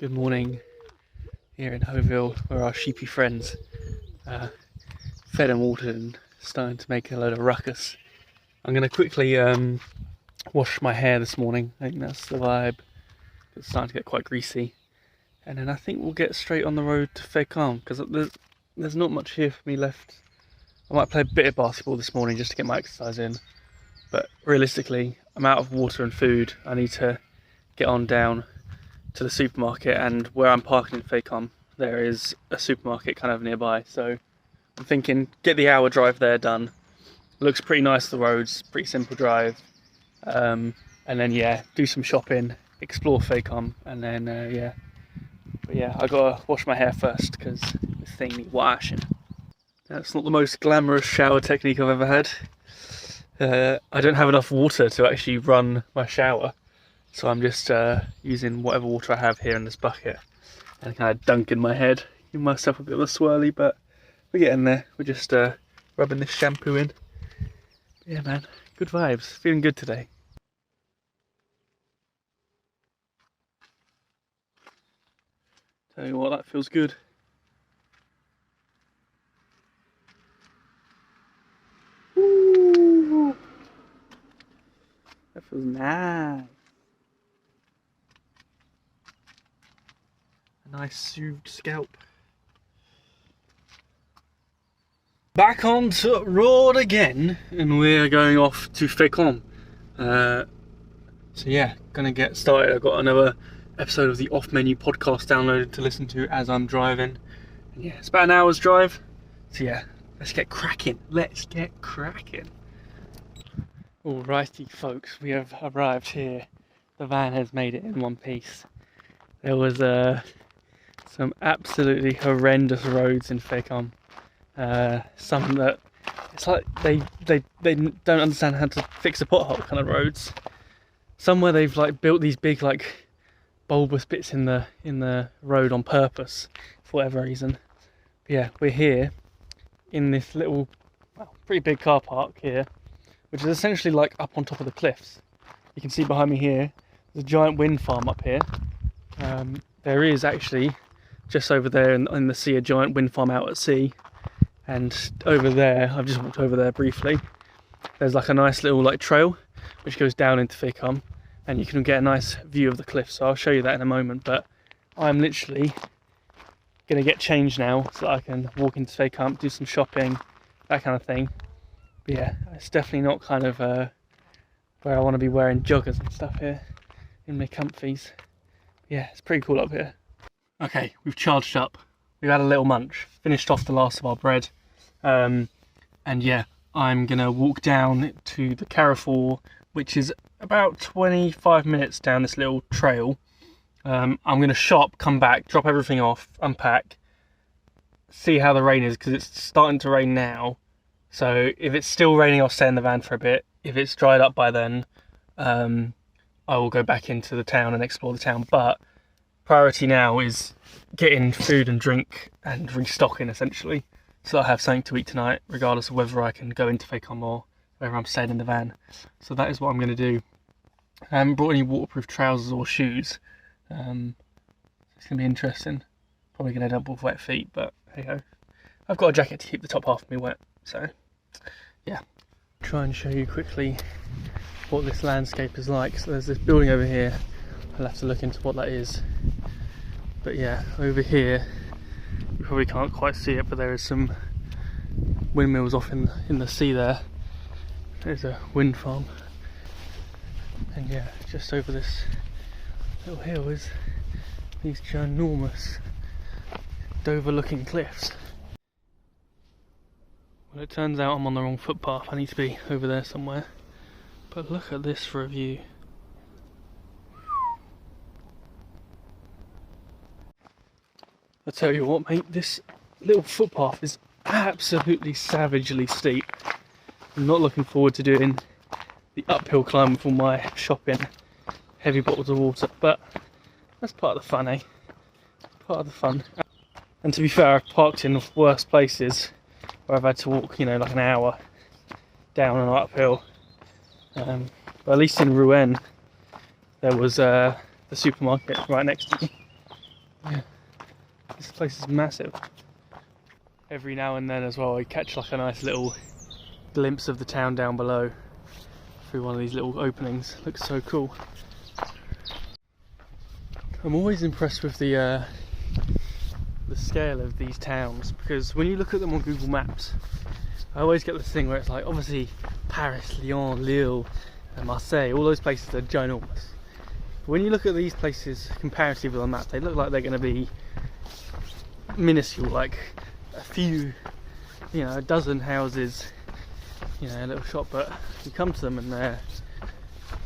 Good morning here in Hoville, where our sheepy friends fed and watered and starting to make a load of ruckus. I'm going to quickly wash my hair this morning. I think that's the vibe. It's starting to get quite greasy. And then I think we'll get straight on the road to Fécamp, because there's not much here for me left. I might play a bit of basketball this morning just to get my exercise in. But realistically, I'm out of water and food. I need to get on down to the supermarket, and where I'm parking in Fécamp, there is a supermarket kind of nearby. So I'm thinking, get the hour drive there done. Looks pretty nice, the roads, pretty simple drive. And then yeah, do some shopping, explore Fécamp, and then yeah. But yeah, I gotta wash my hair first because this thing needs washing. That's not the most glamorous shower technique I've ever had. I don't have enough water to actually run my shower, so I'm just using whatever water I have here in this bucket and kind of dunking my head. Give myself a bit of a swirly, but we're getting there. We're just rubbing this shampoo in. Yeah, man, good vibes. Feeling good today. Tell you what, that feels good. Ooh, that feels nice. A nice soothed scalp. Back onto road again, and we're going off to Fécamp. So yeah, gonna get started. I've got another episode of the Off Menu podcast downloaded to listen to as I'm driving. And yeah, it's about an hour's drive. So yeah, let's get cracking. Let's get cracking. Alrighty folks, we have arrived here. The van has made it in one piece. There was some absolutely horrendous roads in Fécamp. Some that it's like they don't understand how to fix a pothole kind of roads. Somewhere they've like built these big like bulbous bits in the road on purpose for whatever reason. But yeah, we're here in this little, well, pretty big car park here, which is essentially like up on top of the cliffs. You can see behind me here, there's a giant wind farm up here. There is actually just over there in the sea a giant wind farm out at sea, and over there, I've just walked over there briefly, there's like a nice little like trail which goes down into Fécamp, and you can get a nice view of the cliff, so I'll show you that in a moment. But I'm literally gonna get changed now so that I can walk into Fécamp, do some shopping, that kind of thing. But yeah, it's definitely not kind of where I want to be wearing joggers and stuff here in my comfies. Yeah, it's pretty cool up here. Okay, we've charged up. We've had a little munch, finished off the last of our bread. And yeah, I'm gonna walk down to the Carrefour, which is about 25 minutes down this little trail. I'm gonna shop, come back, drop everything off, unpack, see how the rain is, because it's starting to rain now. So if it's still raining, I'll stay in the van for a bit. If it's dried up by then, I will go back into the town and explore the town. But priority now is getting food and drink and restocking, essentially, so that I have something to eat tonight, regardless of whether I can go into Fécamp or whether I'm staying in the van. So that is what I'm going to do. I haven't brought any waterproof trousers or shoes. It's going to be interesting. Probably going to end up with wet feet, but hey ho. I've got a jacket to keep the top half of me wet, so yeah. Try and show you quickly what this landscape is like. So there's this building over here. I'll have to look into what that is. But yeah, over here, you probably can't quite see it, but there is some windmills off in the sea there. There's a wind farm. And yeah, just over this little hill is these ginormous Dover looking cliffs. Well, it turns out I'm on the wrong footpath. I need to be over there somewhere. But look at this for a view. I tell you what, mate, this little footpath is absolutely savagely steep. I'm not looking forward to doing the uphill climb for my shopping, heavy bottles of water, but that's part of the fun, eh? Part of the fun. And to be fair, I've parked in worse places where I've had to walk, you know, like an hour down and uphill. But at least in Rouen, there was the supermarket right next to me. Yeah, this place is massive. Every now and then as well, I catch like a nice little glimpse of the town down below through one of these little openings. Looks so cool. I'm always impressed with the scale of these towns, because when you look at them on Google Maps, I always get this thing where it's like, obviously Paris, Lyon, Lille and Marseille, all those places are ginormous. But when you look at these places comparatively on the map, they look like they're going to be minuscule, like a few, you know, a dozen houses, you know, a little shop. But you come to them and they're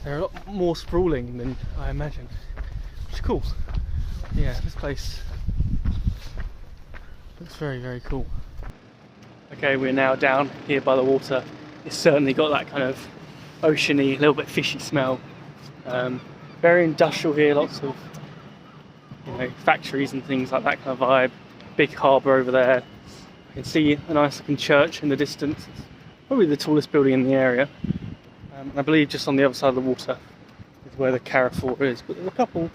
a lot more sprawling than I imagined, which is cool. Yeah, this place looks very, very cool. Okay, we're now down here by the water. It's certainly got that kind of oceany, a little bit fishy smell. Very industrial here, lots of, you know, factories and things like that kind of vibe. Big harbour over there. I can see a nice looking church in the distance. It's probably the tallest building in the area. And I believe just on the other side of the water is where the Carrefour is. But there's a couple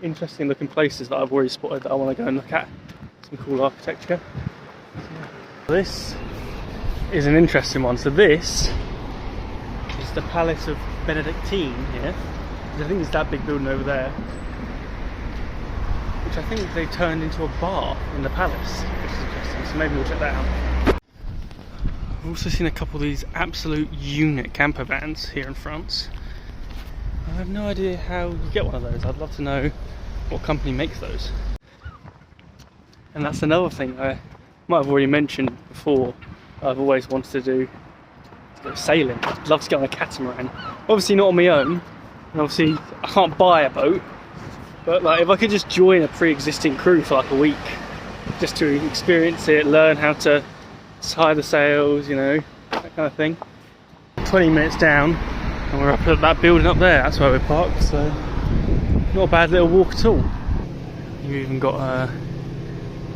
interesting looking places that I've already spotted that I want to go and look at. Some cool architecture. This is an interesting one. So this is the Palace of Benedictine here. I think it's that big building over there, which I think they turned into a bar in the palace, which is interesting. So maybe we'll check that out. I've also seen a couple of these absolute unit camper vans here in France. I have no idea how you get one of those. I'd love to know what company makes those. And that's another thing I might have already mentioned before. I've always wanted to do sailing. I'd love to get on a catamaran. Obviously not on my own, and obviously I can't buy a boat, but like if I could just join a pre-existing crew for like a week, just to experience it, learn how to tie the sails, you know, that kind of thing. 20 minutes down and we're up at that building up there. That's where we're parked, so not a bad little walk at all. You've even got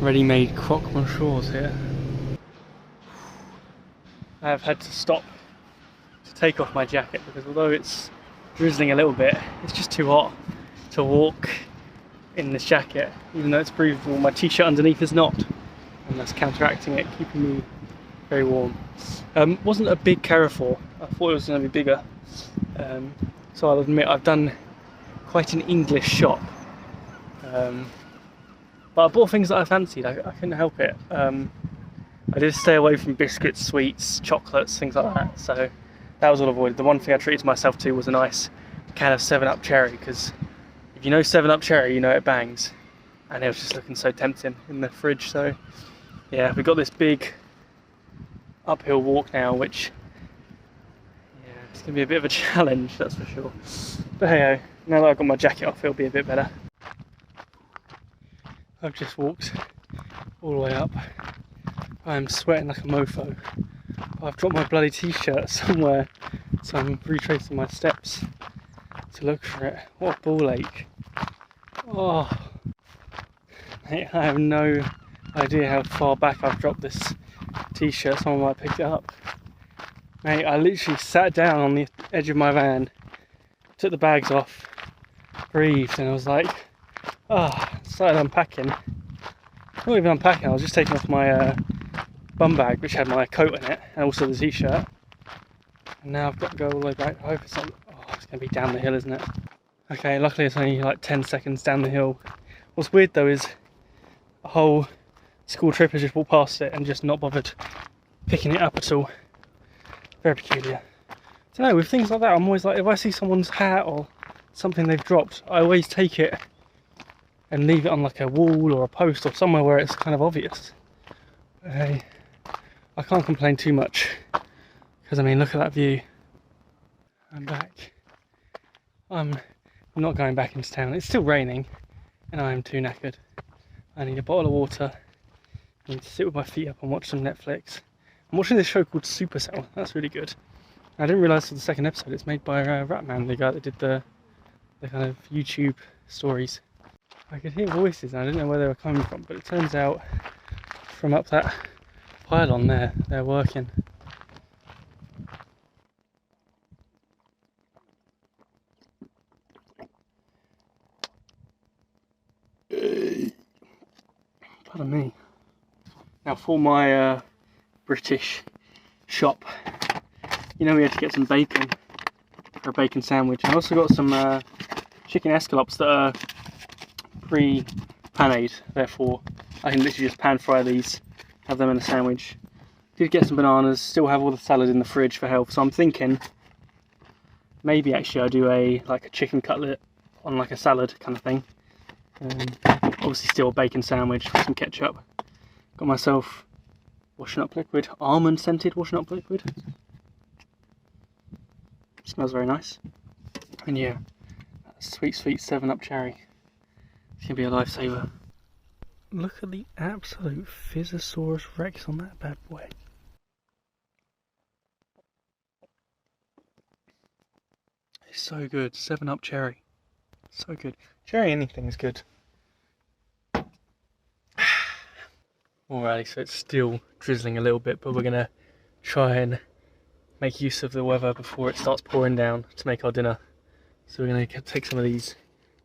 ready-made croque monsieurs here. I have had to stop to take off my jacket because although it's drizzling a little bit, it's just too hot to walk in this jacket, even though it's breathable. My t-shirt underneath is not, and that's counteracting it, keeping me very warm. Wasn't a big Carrefour. I thought it was going to be bigger, so I'll admit I've done quite an English shop, but I bought things that I fancied. I couldn't help it. I did stay away from biscuits, sweets, chocolates, things like that, so that was all avoided. The one thing I treated myself to was a nice can of 7-Up Cherry, because if you know 7-Up Cherry, you know it bangs, and it was just looking so tempting in the fridge. So yeah, we've got this big uphill walk now, which, yeah, it's going to be a bit of a challenge, that's for sure. But hey, now that I've got my jacket off, it'll be a bit better. I've just walked all the way up. I'm sweating like a mofo. I've dropped my bloody t-shirt somewhere, so I'm retracing my steps to look for it. What a ball ache. Oh, mate, I have no idea how far back I've dropped this t-shirt. Someone might pick it up. Mate, I literally sat down on the edge of my van, took the bags off, breathed, and I was like, started unpacking. Not even unpacking, I was just taking off my bum bag, which had my coat in it, and also the t-shirt. And now I've got to go all the way back. I hope it's not, it's going to be down the hill, isn't it? Okay, luckily it's only like 10 seconds down the hill. What's weird though is a whole school trip has just walked past it and just not bothered picking it up at all. Very peculiar. I don't know, with things like that, I'm always like, if I see someone's hat or something they've dropped, I always take it and leave it on like a wall or a post or somewhere where it's kind of obvious. Hey, I can't complain too much, because I mean, look at that view. I'm back. I'm not going back into town. It's still raining and I am too knackered. I need a bottle of water. I need to sit with my feet up and watch some Netflix. I'm watching this show called Supercell. That's really good. I didn't realise till the second episode it's made by Ratman, the guy that did the kind of YouTube stories. I could hear voices and I didn't know where they were coming from, but it turns out from up that pylon there, they're working. Pardon me. Now for my British shop, you know we had to get some bacon for a bacon sandwich. I also got some chicken escalopes that are pre-panade, therefore I can literally just pan fry these, have them in a sandwich. Did get some bananas, still have all the salad in the fridge for health, so I'm thinking maybe actually I do a chicken cutlet on like a salad kind of thing. Obviously still a bacon sandwich with some ketchup. Got myself washing up liquid, almond scented washing up liquid. Smells very nice. And yeah, sweet 7-Up cherry. It's gonna be a lifesaver. Look at the absolute Physosaurus Rex on that bad boy. It's so good. 7-Up cherry. So good. Cherry anything's good. Alrighty, so it's still drizzling a little bit, but we're gonna try and make use of the weather before it starts pouring down to make our dinner. So we're gonna take some of these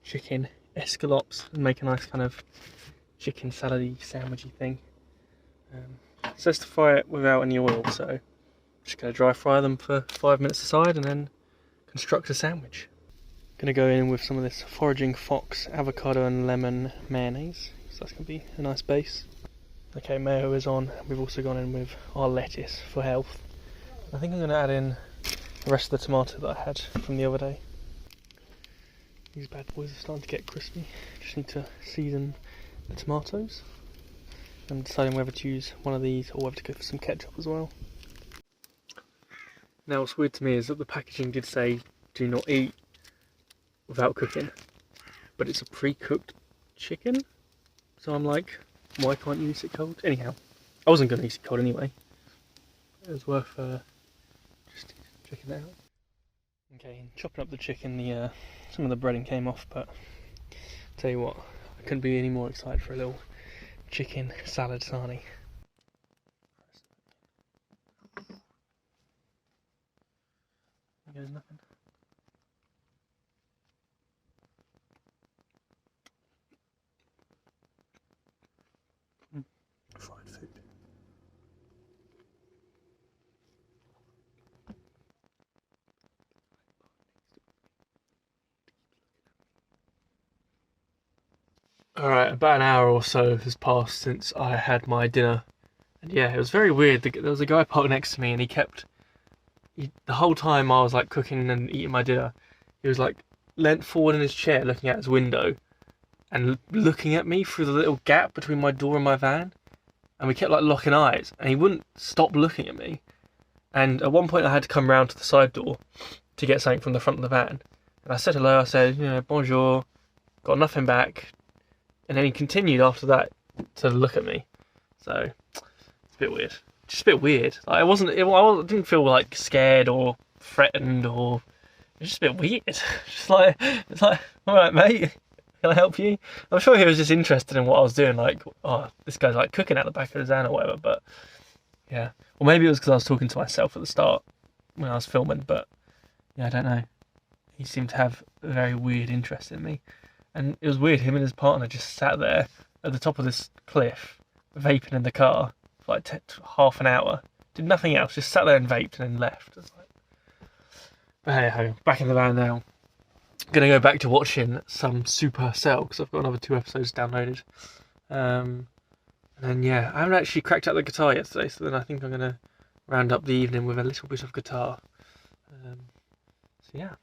chicken escalopes and make a nice kind of chicken salad-y, sandwichy thing. It says to fry it without any oil, so I'm just gonna dry fry them for 5 minutes aside and then construct a sandwich. Gonna go in with some of this Foraging Fox avocado and lemon mayonnaise, so that's gonna be a nice base. Okay, mayo is on. We've also gone in with our lettuce for health. I think I'm gonna add in the rest of the tomato that I had from the other day. These bad boys are starting to get crispy. Just need to season the tomatoes. I'm deciding whether to use one of these or whether to go for some ketchup as well. Now what's weird to me is that the packaging did say do not eat without cooking, but it's a pre-cooked chicken, so I'm like, why can't you use it cold? Anyhow, I wasn't going to use it cold anyway. It was worth just checking it out. Okay, chopping up the chicken, some of the breading came off, but tell you what, I couldn't be any more excited for a little chicken salad sarnie. There goes nothing. Fried food. Alright, about an hour or so has passed since I had my dinner. And yeah, it was very weird. There was a guy parked next to me and the whole time I was like cooking and eating my dinner, he was like leant forward in his chair looking out his window and looking at me through the little gap between my door and my van. And we kept like locking eyes and he wouldn't stop looking at me. And at one point I had to come round to the side door to get something from the front of the van. And I said hello, I said, bonjour, got nothing back. And then he continued after that to look at me. So it's a bit weird. Just a bit weird. Like, I didn't feel like scared or threatened or it was just a bit weird. It's like, all right, mate, can I help you? I'm sure he was just interested in what I was doing. Like, oh, this guy's like cooking out the back of his van or whatever. But yeah, or maybe it was because I was talking to myself at the start when I was filming. But yeah, I don't know. He seemed to have a very weird interest in me. And it was weird, him and his partner just sat there at the top of this cliff, vaping in the car for like half an hour. Did nothing else, just sat there and vaped and then left. But hey ho, back in the van now. Gonna go back to watching some Supercell, because I've got another 2 episodes downloaded. And then yeah, I haven't actually cracked out the guitar yesterday, so then I think I'm gonna round up the evening with a little bit of guitar. So yeah.